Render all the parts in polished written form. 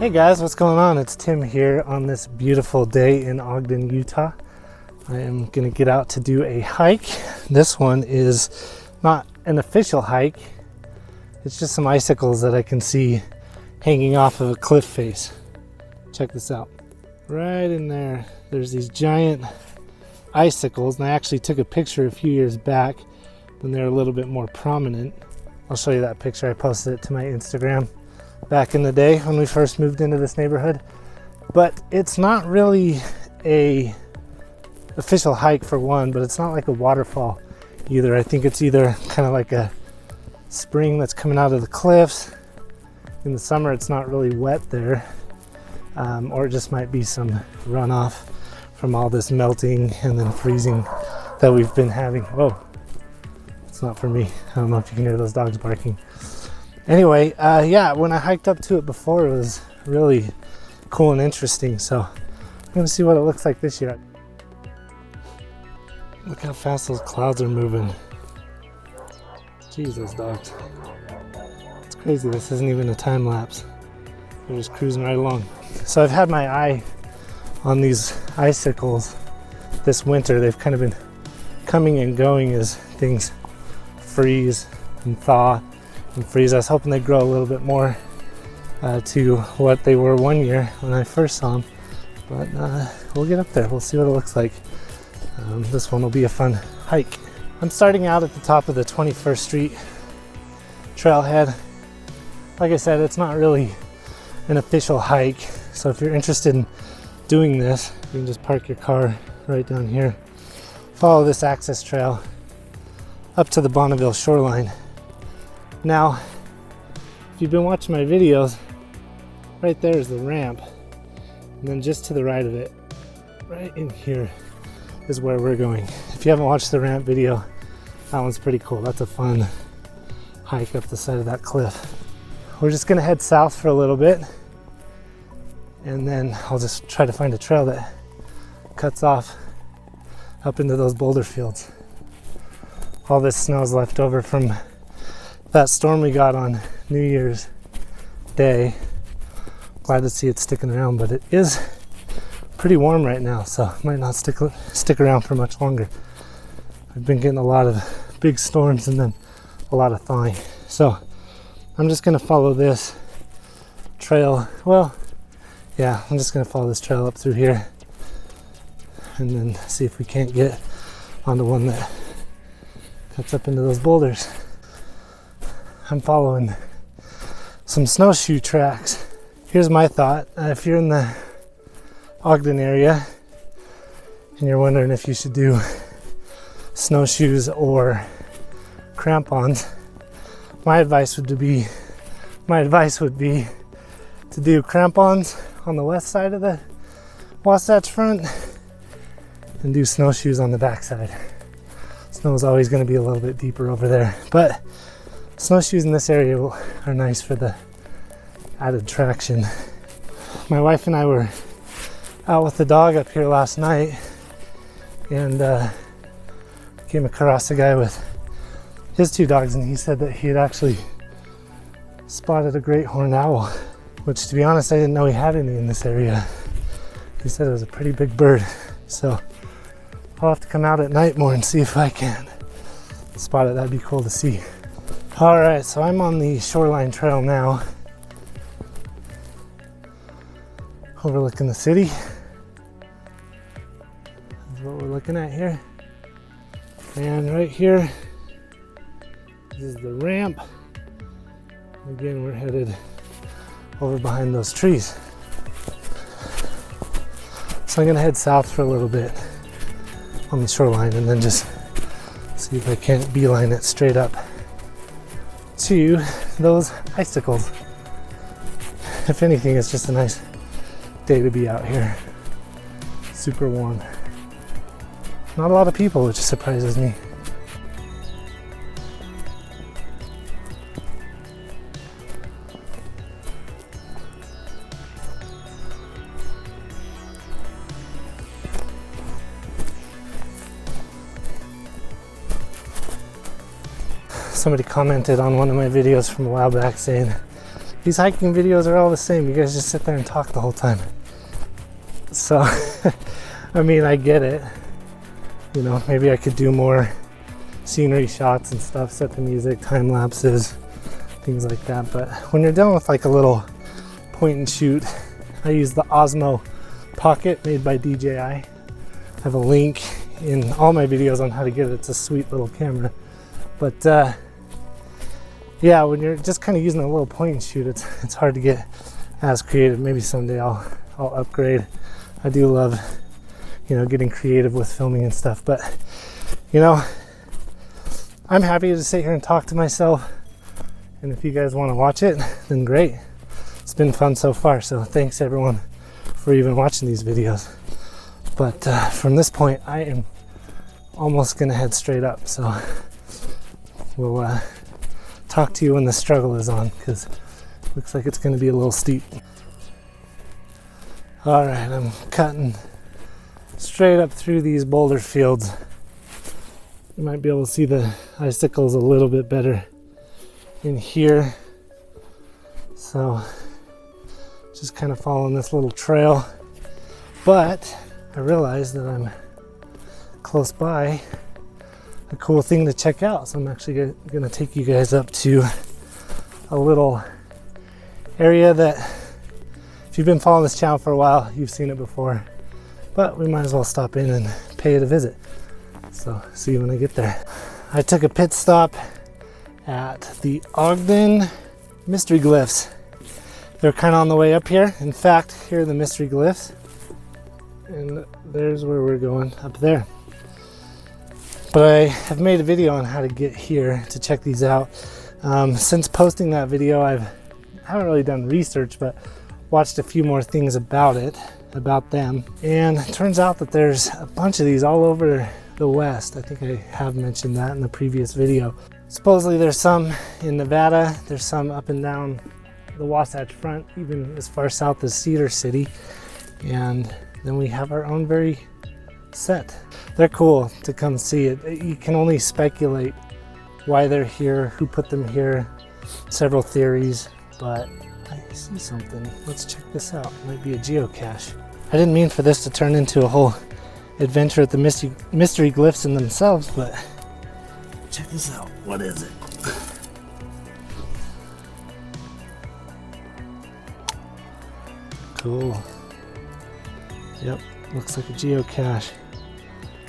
Hey guys, what's going on? It's Tim here on this beautiful day in Ogden, Utah. I am going to get out to do a hike. This one is not an official hike. It's just some icicles that I can see hanging off of a cliff face. Check this out. Right in there, there's these giant icicles, and I actually took a picture a few years back when they're a little bit more prominent. I'll show you that picture. I posted it to my Instagram back in the day when we first moved into this neighborhood. But it's not really a official hike for one, but it's not like a waterfall either. I think it's either kind of like a spring that's coming out of the cliffs. In the summer it's not really wet there, or it just might be some runoff from all this melting and then freezing that we've been having. Whoa, it's not for me. I don't know if you can hear those dogs barking. Anyway, yeah, when I hiked up to it before, it was really cool and interesting. So I'm gonna see what it looks like this year. Look how fast those clouds are moving. Jeez, those dogs. It's crazy, this isn't even a time lapse. They're just cruising right along. So I've had my eye on these icicles this winter. They've kind of been coming and going as things freeze and thaw and freeze. I was hoping they'd grow a little bit more to what they were one year when I first saw them, but we'll get up there. We'll see what it looks like. This one will be a fun hike. I'm starting out at the top of the 21st Street trailhead. Like I said, it's not really an official hike, so if you're interested in doing this, you can just park your car right down here, follow this access trail up to the Bonneville shoreline. Now, if you've been watching my videos, right there is the ramp, and then just to the right of it, right in here, is where we're going. If you haven't watched the ramp video, that one's pretty cool. That's a fun hike up the side of that cliff. We're just gonna head south for a little bit, and then I'll just try to find a trail that cuts off up into those boulder fields. All this snow is left over from that storm we got on New Year's Day. Glad to see it sticking around, but it is pretty warm right now, so it might not stick around for much longer. I've been getting a lot of big storms and then a lot of thawing. So I'm just gonna follow this trail. Well, yeah, I'm just gonna follow this trail up through here and then see if we can't get onto one that cuts up into those boulders. I'm following some snowshoe tracks. Here's my thought. If you're in the Ogden area and you're wondering if you should do snowshoes or crampons, my advice would be to do crampons on the west side of the Wasatch Front and do snowshoes on the back side. Snow is always going to be a little bit deeper over there, but snowshoes in this area are nice for the added traction. My wife and I were out with the dog up here last night and came across a guy with his two dogs, and he said that he had actually spotted a great horned owl, which, to be honest, I didn't know he had any in this area. He said it was a pretty big bird, so I'll have to come out at night more and see if I can spot it. That'd be cool to see. All right, so I'm on the shoreline trail now, overlooking the city. That's what we're looking at here. And right here, this is the ramp. Again, we're headed over behind those trees. So I'm gonna head south for a little bit on the shoreline and then just see if I can't beeline it straight up to those icicles. If anything, it's just a nice day to be out here. Super warm. Not a lot of people, which surprises me. Somebody commented on one of my videos from a while back saying These hiking videos are all the same. You guys just sit there and talk the whole time. So, I mean, I get it. You know, maybe I could do more scenery shots and stuff, set the music, time lapses, things like that. But when you're dealing with like a little point and shoot, I use the Osmo Pocket made by DJI. I have a link in all my videos on how to get it. It's a sweet little camera. But yeah, when you're just kind of using a little point and shoot, it's hard to get as creative. Maybe someday I'll upgrade. I do love, you know, getting creative with filming and stuff. But you know, I'm happy to sit here and talk to myself. And if you guys want to watch it, then great. It's been fun so far. So thanks everyone for even watching these videos. But from this point, I am almost gonna head straight up. So we'll talk to you when the struggle is on, because it looks like it's gonna be a little steep. All right, I'm cutting straight up through these boulder fields. You might be able to see the icicles a little bit better in here. So just kind of following this little trail. But I realized that I'm close by a cool thing to check out. So I'm actually gonna take you guys up to a little area that, if you've been following this channel for a while, you've seen it before. But we might as well stop in and pay it a visit. So see you when I get there. I took a pit stop at the Ogden mystery glyphs. They're kind of on the way up here. In fact, here are the mystery glyphs. And there's where we're going, up there. But I have made a video on how to get here to check these out. Since posting that video, I haven't really done research, but watched a few more things about them. And it turns out that there's a bunch of these all over the West. I think I have mentioned that in the previous video. Supposedly there's some in Nevada, there's some up and down the Wasatch Front, even as far south as Cedar City. And then we have our own very set. They're cool to come see it. You can only speculate why they're here, who put them here, several theories, but I see something. Let's check this out. It might be a geocache. I didn't mean for this to turn into a whole adventure at the mystery glyphs in themselves, but check this out. What is it? Cool. Yep, looks like a geocache.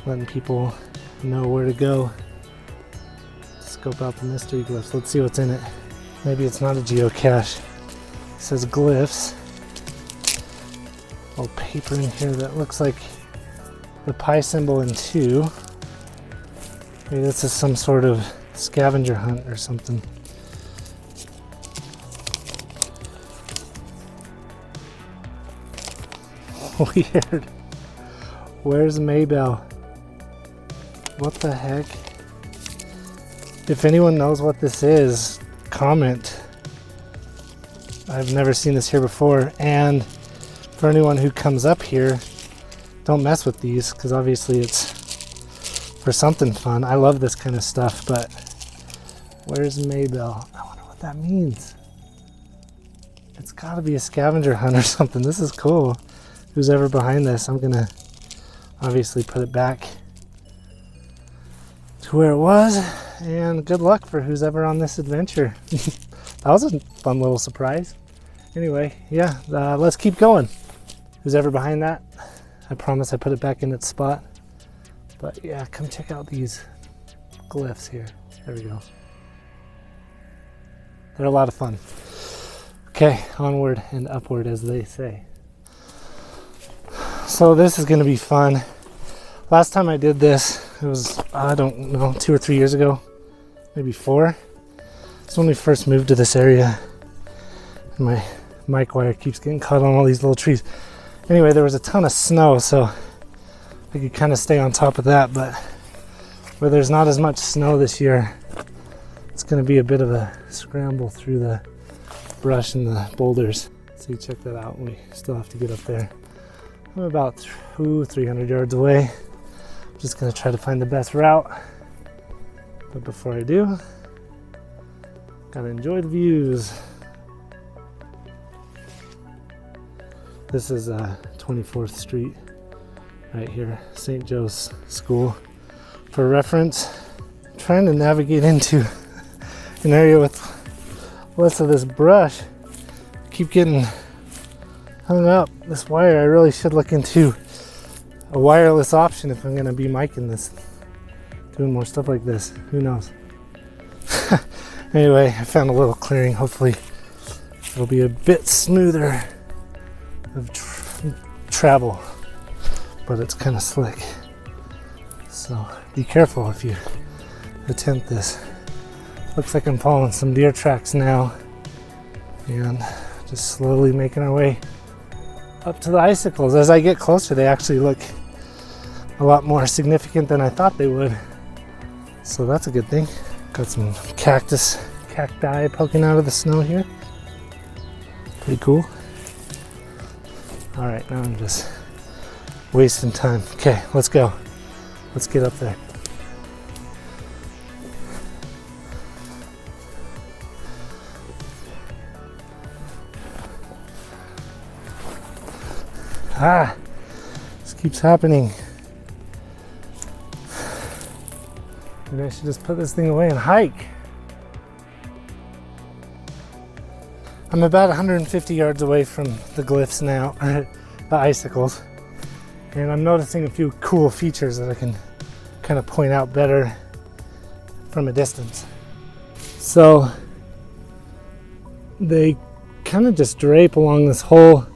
Letting people know where to go. Scope out the mystery glyphs. Let's see what's in it. Maybe it's not a geocache. It says glyphs. A little paper in here that looks like the pi symbol in 2. Maybe this is some sort of scavenger hunt or something. Weird. Where's Maybell? What the heck? If anyone knows what this is, comment. I've never seen this here before. And for anyone who comes up here, don't mess with these, because obviously it's for something fun. I love this kind of stuff, but where's Maybell? I wonder what that means. It's got to be a scavenger hunt or something. This is cool. Who's ever behind this, I'm gonna obviously put it back to where it was, and good luck for who's ever on this adventure. That was a fun little surprise. Anyway, yeah, let's keep going. Who's ever behind that, I promise I put it back in its spot. But yeah, come check out these glyphs here. There we go. They're a lot of fun. Okay, onward and upward, as they say. So this is going to be fun. Last time I did this, it was, I don't know, 2 or 3 years ago, maybe 4. It's when we first moved to this area. And my mic wire keeps getting caught on all these little trees. Anyway, there was a ton of snow, so I could kind of stay on top of that, but where there's not as much snow this year, it's going to be a bit of a scramble through the brush and the boulders. So you check that out. We still have to get up there. I'm about 300 yards away. I'm just going to try to find the best route. But before I do, gotta enjoy the views. This is 24th Street right here, St. Joe's School. For reference, I'm trying to navigate into an area with less of this brush. I keep getting hung up. This wire, I really should look into a wireless option if I'm gonna be micing this, doing more stuff like this. Who knows? Anyway, I found a little clearing. Hopefully it'll be a bit smoother of travel, but it's kind of slick. So be careful if you attempt this. Looks like I'm following some deer tracks now, and just slowly making our way up to the icicles. As I get closer, they actually look a lot more significant than I thought they would. So that's a good thing. Got some cacti poking out of the snow here. Pretty cool. All right, now I'm just wasting time. Okay, let's go. Let's get up there. This keeps happening. Maybe I should just put this thing away and hike. I'm about 150 yards away from the glyphs now, the icicles, and I'm noticing a few cool features that I can kind of point out better from a distance. So they kind of just drape along this whole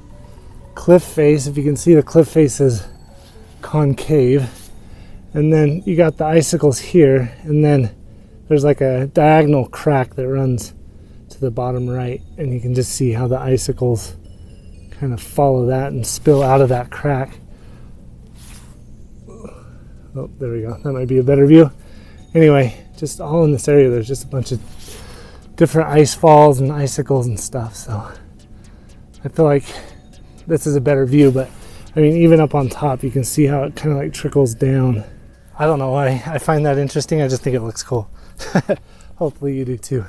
cliff face. If you can see, the cliff face is concave, and then you got the icicles here, and then there's like a diagonal crack that runs to the bottom right, and you can just see how the icicles kind of follow that and spill out of that crack. Oh, there we go. That might be a better view. Anyway, just all in this area, there's just a bunch of different ice falls and icicles and stuff. So I feel like this is a better view, but I mean, even up on top, you can see how it kind of like trickles down. I don't know why I find that interesting. I just think it looks cool. Hopefully you do too.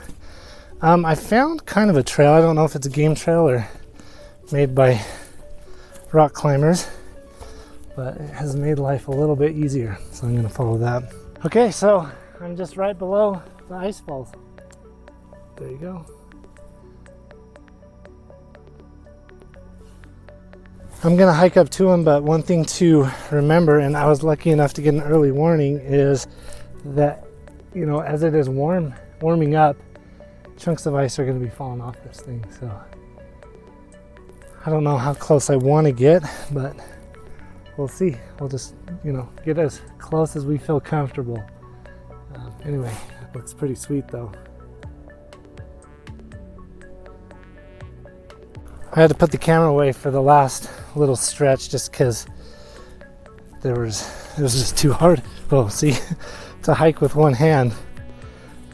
I found kind of a trail. I don't know if it's a game trail or made by rock climbers, but it has made life a little bit easier. So I'm going to follow that. Okay, so I'm just right below the ice falls. There you go. I'm going to hike up to them, but one thing to remember, and I was lucky enough to get an early warning, is that, you know, as it is warming up, chunks of ice are going to be falling off this thing. So I don't know how close I want to get, but we'll see. We'll just, you know, get as close as we feel comfortable. Anyway, it looks pretty sweet though. I had to put the camera away for the last little stretch just because it was just too hard. Oh, see, to hike with one hand,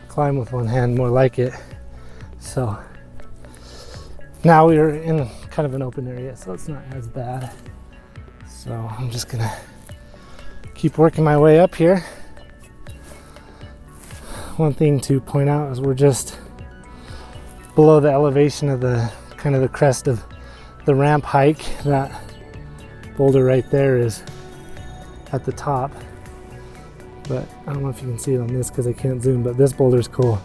climb with one hand, more like it. So now we're in kind of an open area, so it's not as bad. So I'm just gonna keep working my way up here. One thing to point out is we're just below the elevation of the kind of the crest of the ramp hike. That boulder right there is at the top, but I don't know if you can see it on this because I can't zoom, but this boulder's cool.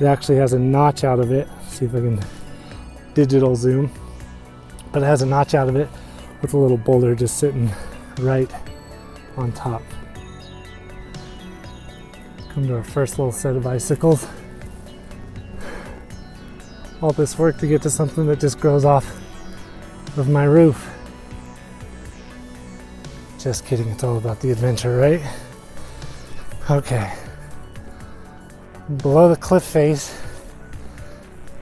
It actually has a notch out of it. See if I can digital zoom, but it has a notch out of it with a little boulder just sitting right on top. Come to our first little set of icicles. All this work to get to something that just grows off of my roof. Just kidding, it's all about the adventure, right? Okay. Below the cliff face,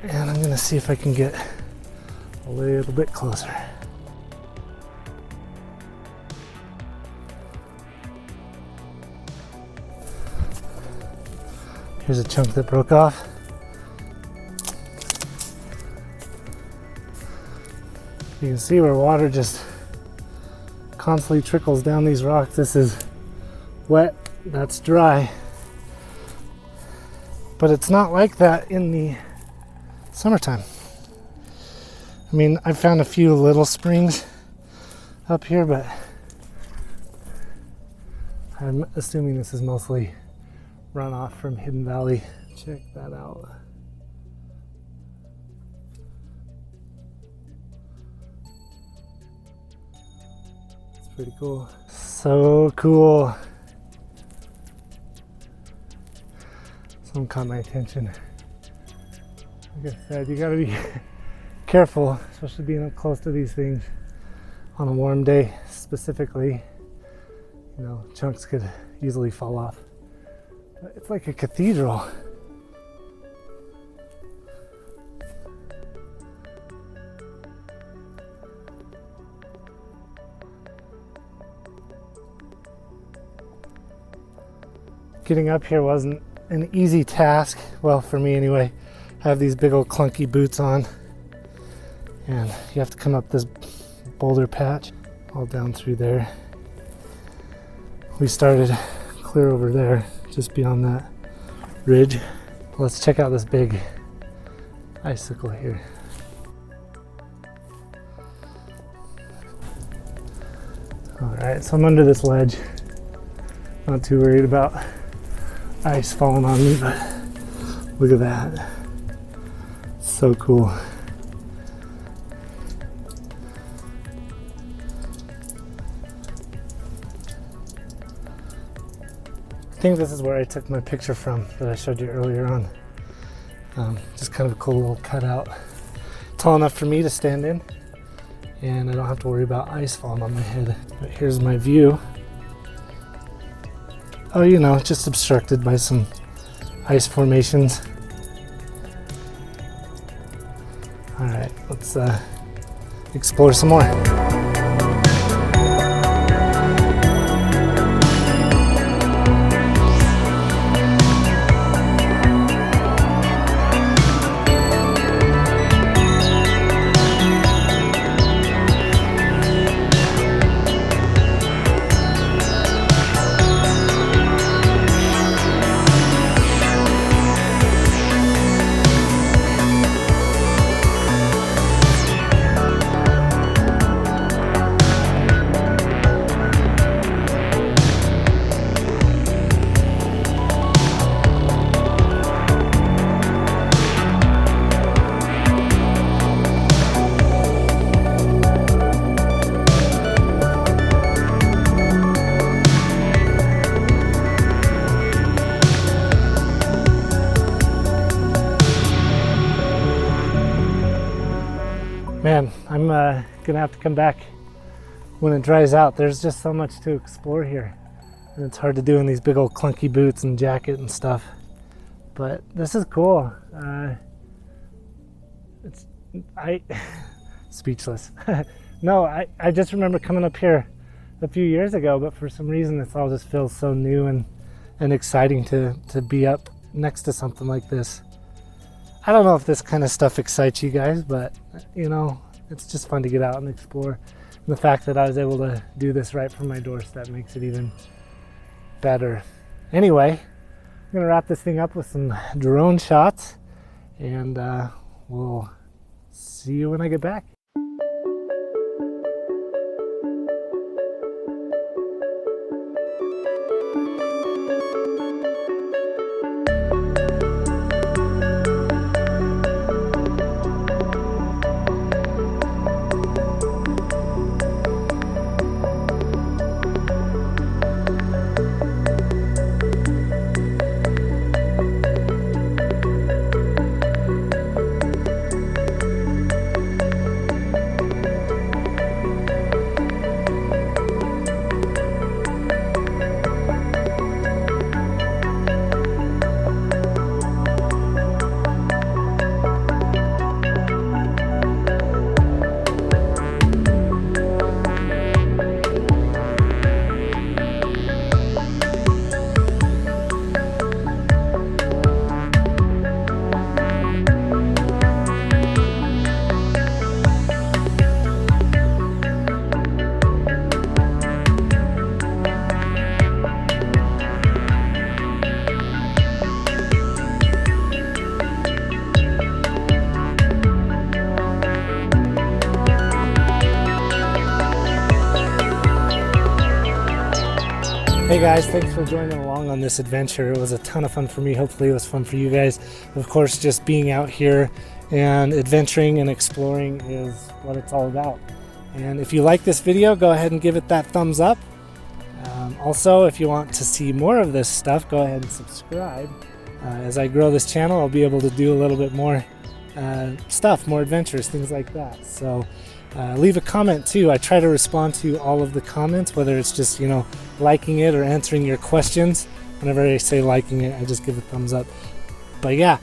and I'm gonna see if I can get a little bit closer. Here's a chunk that broke off. You can see where water just constantly trickles down these rocks. This is wet, that's dry. But it's not like that in the summertime. I mean, I found a few little springs up here, but I'm assuming this is mostly runoff from Hidden Valley. Check that out. It's pretty cool. So cool. Something caught my attention. Like I said, you gotta be careful, especially being up close to these things on a warm day specifically. You know, chunks could easily fall off. But it's like a cathedral. Getting up here wasn't an easy task. Well, for me anyway. I have these big old clunky boots on. And you have to come up this boulder patch all down through there. We started clear over there, just beyond that ridge. Let's check out this big icicle here. All right, so I'm under this ledge. Not too worried about ice falling on me, but look at that. So cool. I think this is where I took my picture from that I showed you earlier on. Just kind of a cool little cutout. Tall enough for me to stand in, and I don't have to worry about ice falling on my head. But here's my view. Oh, you know, just obstructed by some ice formations. All right, let's explore some more. Man, I'm gonna have to come back when it dries out. There's just so much to explore here, and it's hard to do in these big old clunky boots and jacket and stuff. But this is cool. Speechless. No, I just remember coming up here a few years ago, but for some reason this all just feels so new and exciting to be up next to something like this. I don't know if this kind of stuff excites you guys, but you know, it's just fun to get out and explore. And the fact that I was able to do this right from my doorstep makes it even better. Anyway, I'm gonna wrap this thing up with some drone shots, and we'll see you when I get back. Hey guys, thanks for joining along on this adventure. It was a ton of fun for me. Hopefully it was fun for you guys. Of course, just being out here and adventuring and exploring is what it's all about. And if you like this video, go ahead and give it that thumbs up. Also, if you want to see more of this stuff, go ahead and subscribe. As I grow this channel, I'll be able to do a little bit more stuff, more adventures, things like that. So leave a comment too. I try to respond to all of the comments, whether it's just, liking it or answering your questions. Whenever I say liking it, I just give a thumbs up. But yeah,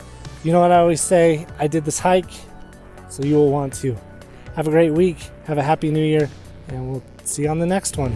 you know what I always say, I did this hike, so you will want to. Have a great week, have a happy new year, and we'll see you on the next one.